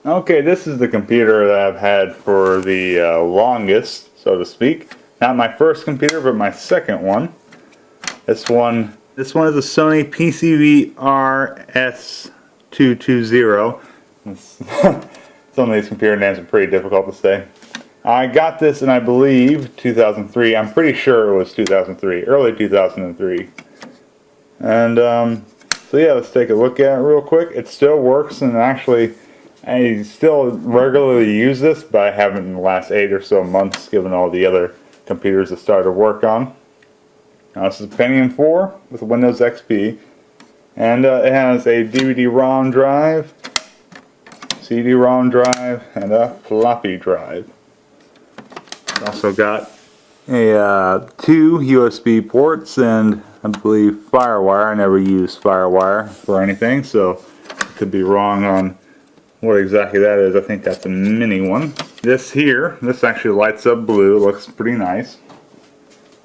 Okay, this is the computer that I've had for the longest, so to speak. Not my first computer, but my second one. This one is a Sony PCV-RS220. Some of these computer names are pretty difficult to say. I got this in, I believe, 2003. I'm pretty sure it was 2003, early 2003. And so yeah, let's take a look at it real quick. It still works, and actually I still regularly use this, but I haven't in the last 8 or so months, given all the other computers I started to work on. Now, this is a Pentium 4 with Windows XP, and it has a DVD-ROM drive, CD-ROM drive, and a floppy drive. It's also got a 2 USB ports and I believe FireWire. I never use FireWire for anything, so I could be wrong on what exactly that is. I think that's a mini one. This actually lights up blue. It looks pretty nice. As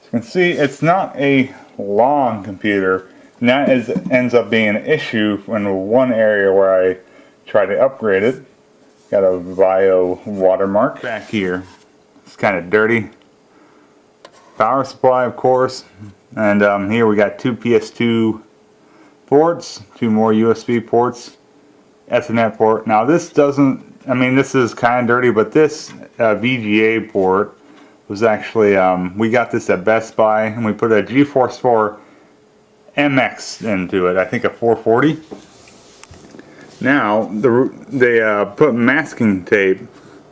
you can see, it's not a long computer, and that ends up being an issue in one area where I try to upgrade it. Got a Vaio watermark back here. It's kind of dirty. Power supply, of course, and here we got 2 PS2 ports, 2 more USB ports, Ethernet port. Now this doesn't, this is kind of dirty, but this VGA port was actually, we got this at Best Buy, and we put a GeForce 4 MX into it, I think a 440. Now, they put masking tape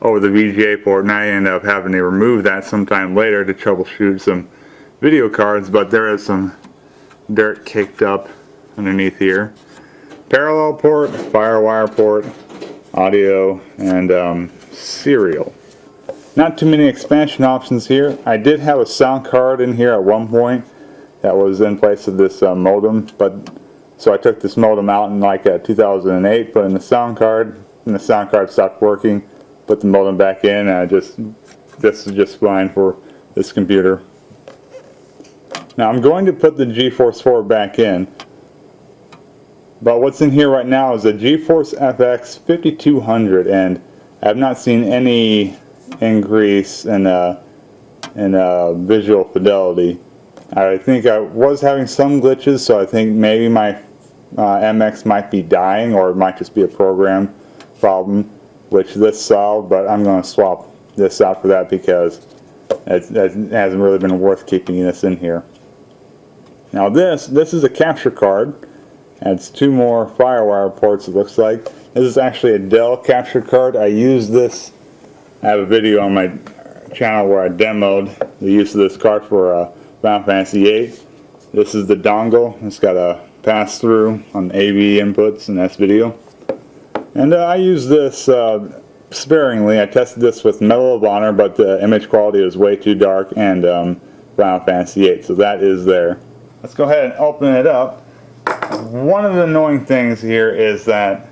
over the VGA port, and I ended up having to remove that sometime later to troubleshoot some video cards, but there is some dirt caked up underneath here. Parallel port, FireWire port, audio, and serial. Not too many expansion options here. I did have a sound card in here at one point that was in place of this modem, so I took this modem out in like 2008, put in the sound card, and the sound card stopped working. Put the modem back in, and this is just fine for this computer. Now I'm going to put the GeForce 4 back in, but what's in here right now is a GeForce FX 5200, and I have not seen any increase in visual fidelity. I think I was having some glitches, so I think maybe my MX might be dying, or it might just be a program problem, which this solved, but I'm going to swap this out for that because it hasn't really been worth keeping this in here. Now this is a capture card. It's 2 more FireWire ports, it looks like. This is actually a Dell capture card. I use this, I have a video on my channel where I demoed the use of this card for Final Fantasy VIII. This is the dongle. It's got a pass-through on AV inputs in this video. And I use this sparingly. I tested this with Medal of Honor, but the image quality was way too dark, and Final Fantasy VIII, so that is there. Let's go ahead and open it up. One of the annoying things here is that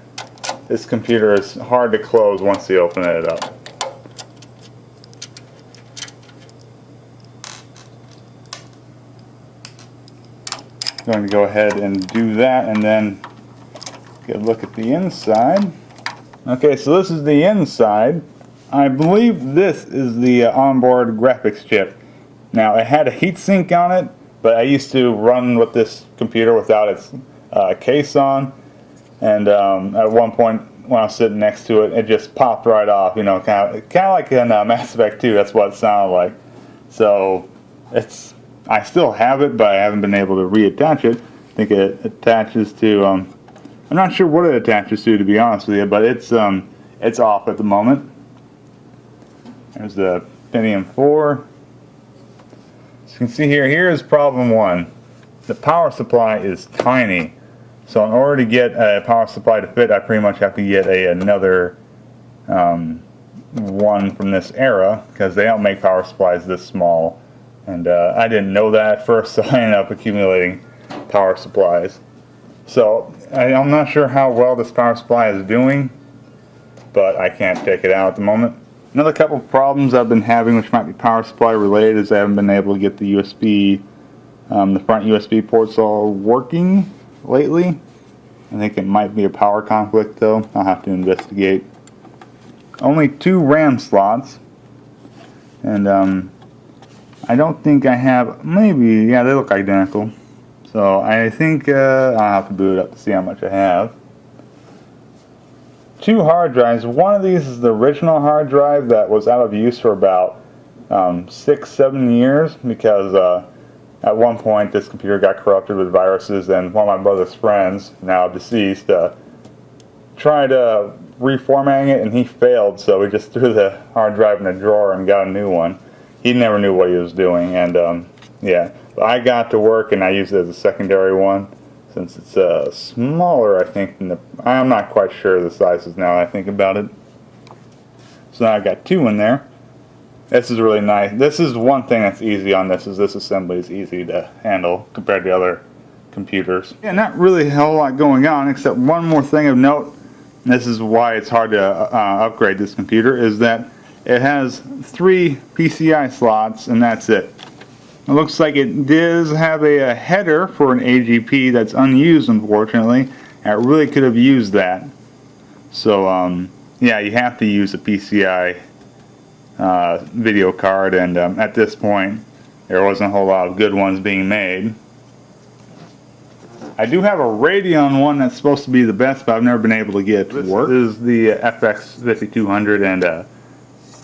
this computer is hard to close once you open it up. I'm going to go ahead and do that, and then get a look at the inside. Okay, so this is the inside. I believe this is the onboard graphics chip. Now, it had a heatsink on it, but I used to run with this computer without its case on, and at one point when I was sitting next to it, it just popped right off. You know, kind of like in Mass Effect 2. That's what it sounded like. So I still have it, but I haven't been able to reattach it. I think it attaches to. I'm not sure what it attaches to be honest with you, but it's off at the moment. There's the Pentium 4. As you can see here, here's problem 1. The power supply is tiny. So in order to get a power supply to fit, I pretty much have to get another one from this era, because they don't make power supplies this small. And I didn't know that at first, so I ended up accumulating power supplies. So I'm not sure how well this power supply is doing, but I can't take it out at the moment. Another couple of problems I've been having, which might be power supply related, is I haven't been able to get the USB, the front USB ports all working lately. I think it might be a power conflict though. I'll have to investigate. only 2 RAM slots, and I don't think I have, maybe, yeah, they look identical. So I think I'll have to boot it up to see how much I have. 2 hard drives. One of these is the original hard drive that was out of use for about 6-7 years, because at one point this computer got corrupted with viruses, and one of my brother's friends, now deceased, tried reformatting it, and he failed, so we just threw the hard drive in a drawer and got a new one. He never knew what he was doing, and yeah, I got to work and I used it as a secondary one, since it's smaller, I think, than the, I'm not quite sure the sizes now that I think about it. So now I've got 2 in there. This is really nice. This is one thing that's easy on this, is this assembly is easy to handle compared to other computers. Yeah, not really a whole lot going on, except one more thing of note. This is why it's hard to upgrade this computer, is that it has 3 PCI slots, and that's it. It looks like it does have a header for an AGP that's unused, unfortunately. I really could have used that. So, yeah, you have to use a PCI video card, and at this point, there wasn't a whole lot of good ones being made. I do have a Radeon one that's supposed to be the best, but I've never been able to get it to work. This is the FX5200, and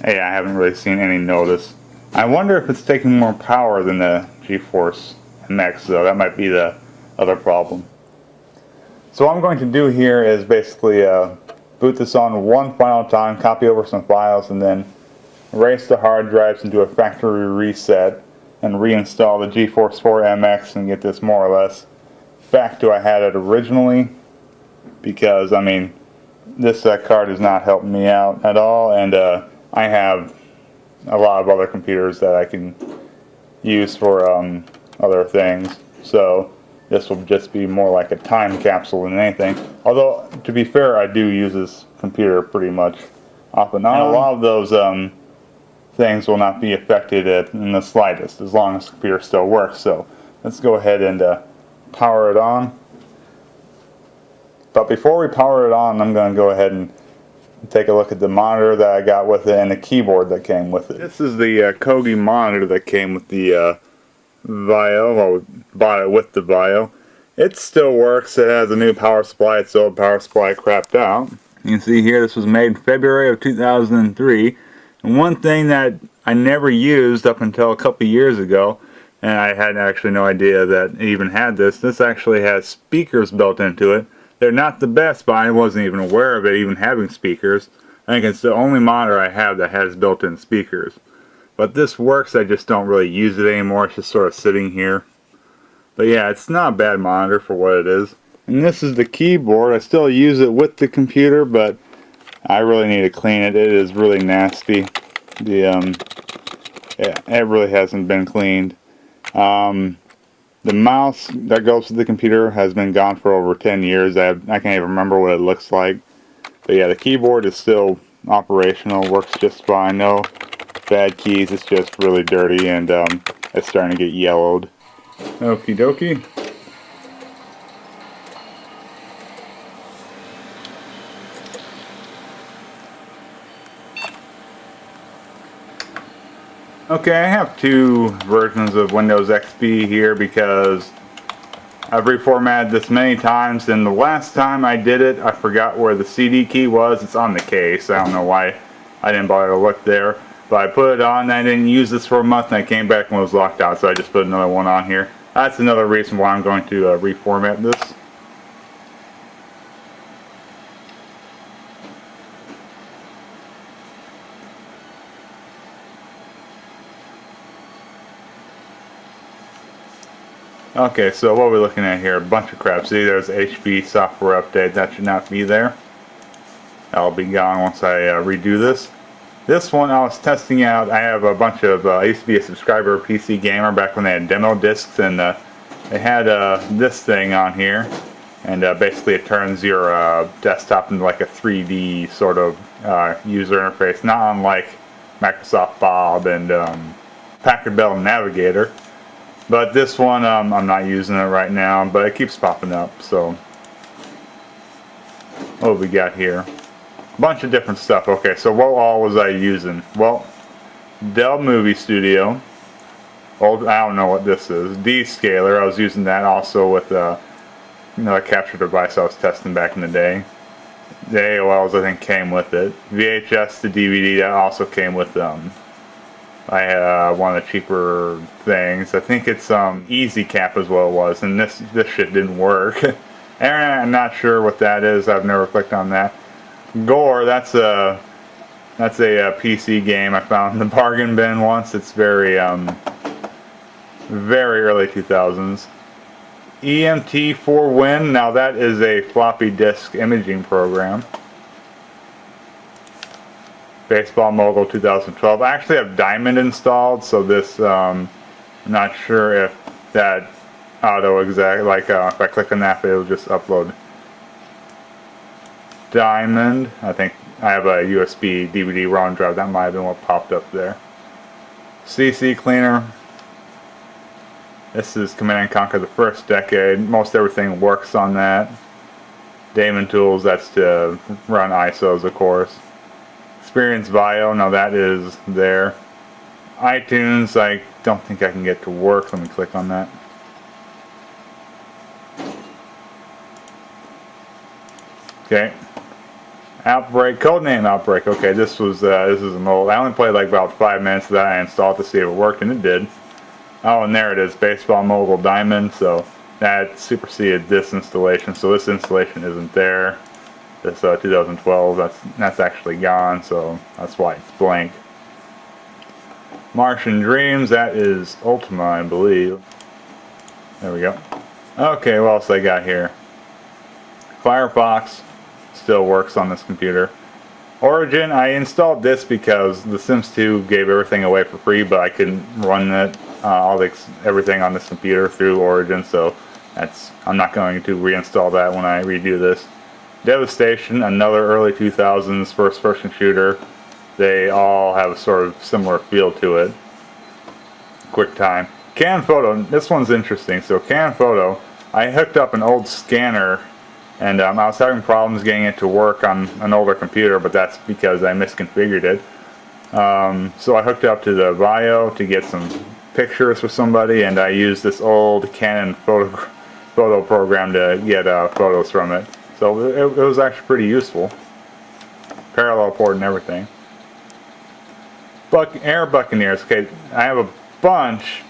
hey, I haven't really seen any notice. I wonder if it's taking more power than the GeForce MX, though. That might be the other problem. So what I'm going to do here is basically boot this on one final time, copy over some files, and then erase the hard drives and do a factory reset and reinstall the GeForce 4 MX and get this more or less back to I had it originally, because I mean this card is not helping me out at all, and I have a lot of other computers that I can use for other things, so this will just be more like a time capsule than anything. Although, to be fair, I do use this computer pretty much off and on. And a lot of those things will not be affected in the slightest, as long as the computer still works. So let's go ahead and power it on. But before we power it on, I'm going to go ahead and take a look at the monitor that I got with it and the keyboard that came with it. This is the Kogi monitor that came with the Vaio. Well, we bought it with the Vaio. It still works. It has a new power supply. Its old power supply crapped out. You can see here this was made in February of 2003. And one thing that I never used up until a couple years ago, and I had actually no idea that it even had this, this actually has speakers built into it. They're not the best, but I wasn't even aware of it even having speakers. I think it's the only monitor I have that has built-in speakers. But this works, I just don't really use it anymore. It's just sort of sitting here. But yeah, it's not a bad monitor for what it is. And this is the keyboard. I still use it with the computer, but I really need to clean it. It is really nasty. Yeah, it really hasn't been cleaned. The mouse that goes with the computer has been gone for over 10 years. I can't even remember what it looks like. But yeah, the keyboard is still operational, works just fine. No bad keys, it's just really dirty, and it's starting to get yellowed. Okie dokie. Okay, I have 2 versions of Windows XP here because I've reformatted this many times, and the last time I did it, I forgot where the CD key was. It's on the case. I don't know why I didn't bother to look there. But I put it on, and I didn't use this for a month, and I came back when it was locked out, so I just put another one on here. That's another reason why I'm going to reformat this. Okay, so what we're looking at here, a bunch of crap. See, there's HP software update. That should not be there. That'll be gone once I redo this. This one I was testing out. I have a bunch of, I used to be a subscriber of PC Gamer back when they had demo discs, and they had this thing on here, and basically it turns your desktop into like a 3D sort of user interface, not unlike Microsoft Bob and Packard Bell Navigator. But this one, I'm not using it right now, but it keeps popping up. So what have we got here? A bunch of different stuff. Okay, so what all was I using? Well, Dell Movie Studio. Old, I don't know what this is. D-Scaler. I was using that also with a capture device I was testing back in the day. The AOLs I think came with it. VHS to DVD that also came with them. I had one of the cheaper things. I think it's Easy Cap is what it was, and this shit didn't work. And I'm not sure what that is. I've never clicked on that. Gore, that's a PC game I found in the bargain bin once. It's very early 2000s. EMT4Win. Now that is a floppy disk imaging program. Baseball Mogul 2012. I actually have Diamond installed, so this, I'm not sure if that auto exact, like if I click on that, it'll just upload Diamond. I think I have a USB DVD ROM drive, that might have been what popped up there. CC Cleaner. This is Command & Conquer the first decade. Most everything works on that. Daemon Tools, that's to run ISOs, of course. Experience Vaio, now that is there. iTunes, I don't think I can get to work. Let me click on that. Okay. Outbreak, codename Outbreak. Okay, this is an old. I only played like about 5 minutes of that. I installed to see if it worked, and it did. Oh, and there it is, Baseball Mogul Diamond. So that superseded this installation. So this installation isn't there. This 2012, that's actually gone. So that's why it's blank. Martian Dreams, that is Ultima, I believe. There we go. Okay, what else I got here? Firefox still works on this computer. Origin, I installed this because The Sims 2 gave everything away for free, but I couldn't run it, everything on this computer through Origin, so I'm not going to reinstall that when I redo this. Devastation, another early 2000s first-person shooter. They all have a sort of similar feel to it. QuickTime. Canon Photo, this one's interesting. So Canon Photo, I hooked up an old scanner, and I was having problems getting it to work on an older computer, but that's because I misconfigured it. So I hooked up to the Vaio to get some pictures for somebody, and I used this old Canon photo program to get photos from it. So it was actually pretty useful. Parallel port and everything. Air Buccaneers. Okay, I have a bunch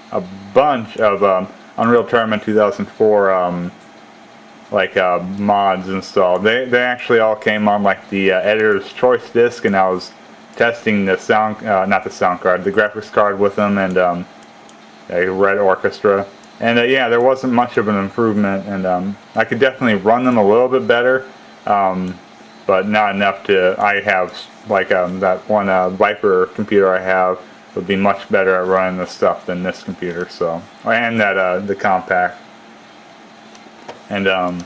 of Unreal Tournament 2004 mods installed. They actually all came on like the editor's choice disc, and I was testing the sound, not the sound card, the graphics card with them, and a Red Orchestra. And yeah, there wasn't much of an improvement, and I could definitely run them a little bit better, but not enough to. I have like that one Viper computer I have would be much better at running this stuff than this computer. So, and that the compact. And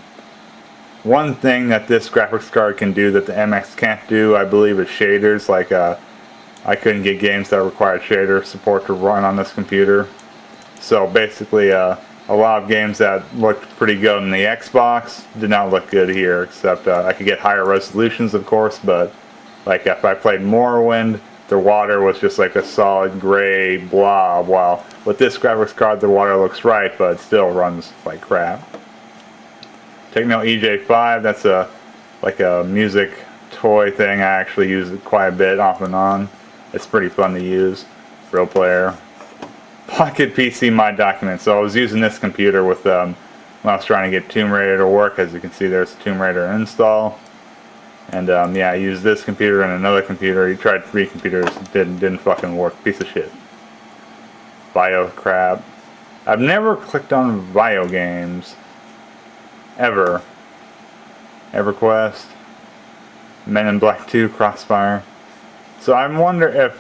one thing that this graphics card can do that the MX can't do, I believe, is shaders. Like I couldn't get games that required shader support to run on this computer. So basically, a lot of games that looked pretty good on the Xbox did not look good here, except I could get higher resolutions, of course, but like if I played Morrowind, the water was just like a solid gray blob, while with this graphics card the water looks right, but it still runs like crap. Techno EJ5, that's like a music toy thing. I actually use it quite a bit off and on. It's pretty fun to use. Real player. Pocket PC My Documents. So I was using this computer with when I was trying to get Tomb Raider to work. As you can see, there's Tomb Raider install. And yeah, I used this computer and another computer. You tried 3 computers, didn't fucking work. Piece of shit. Vaio crap. I've never clicked on Vaio games. Ever. EverQuest. Men in Black 2, Crossfire. So I wonder if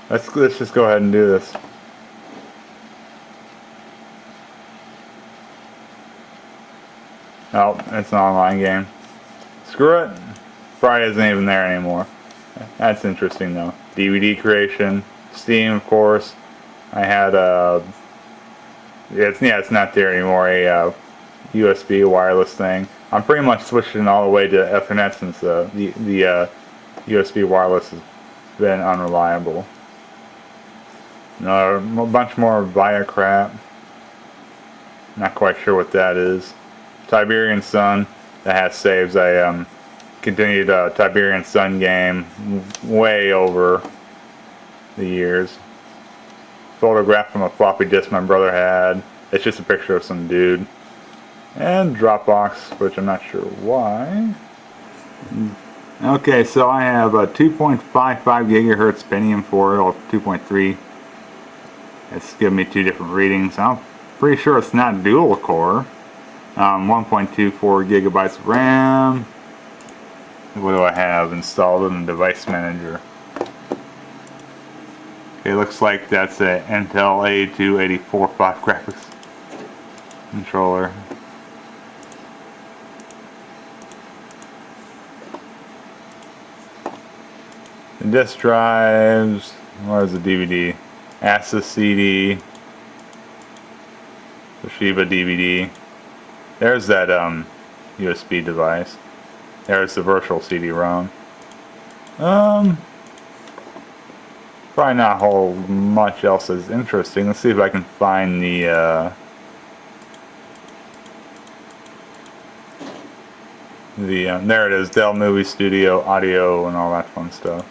let's just go ahead and do this. Oh, it's an online game. Screw it. Probably isn't even there anymore. That's interesting though. DVD creation, Steam of course, I had it's not there anymore, a USB wireless thing. I'm pretty much switching all the way to Ethernet since the USB wireless has been unreliable. A bunch more Vaio crap. Not quite sure what that is. Tiberian Sun, that has saves. I continued Tiberian Sun game way over the years. Photograph from a floppy disk my brother had. It's just a picture of some dude. And Dropbox, which I'm not sure why. Okay, so I have a 2.55 gigahertz Pentium 4 or 2.3. It's giving me two different readings. I'm pretty sure it's not dual core. 1.24 gigabytes of RAM. What do I have installed in the device manager? Okay, looks like that's an Intel A284 graphics controller. The disk drives. Where's the DVD? ASUS CD. Toshiba DVD. There's that USB device. There's the virtual CD-ROM. Probably not a whole much else is interesting. Let's see if I can find the there it is, Dell Movie Studio audio and all that fun stuff.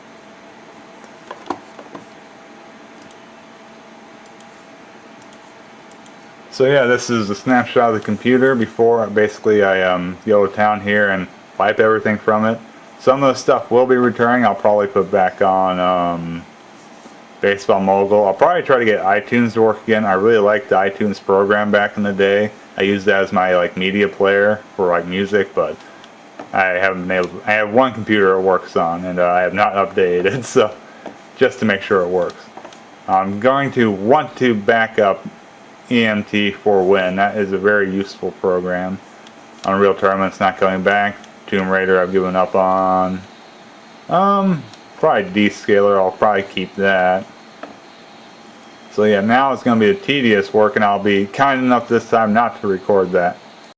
So yeah, this is a snapshot of the computer before basically I go to town here and wipe everything from it. Some of the stuff will be returning. I'll probably put back on Baseball Mogul. I'll probably try to get iTunes to work again. I really liked the iTunes program back in the day. I used that as my media player for music, but I haven't been able to. I have one computer it works on, and I have not updated it, so just to make sure it works. I'm going to want to back up EMT for Win. That is a very useful program. Unreal Tournament's not coming back. Tomb Raider I've given up on. Probably Descaler, I'll probably keep that. So yeah, now it's going to be a tedious work, and I'll be kind enough this time not to record that.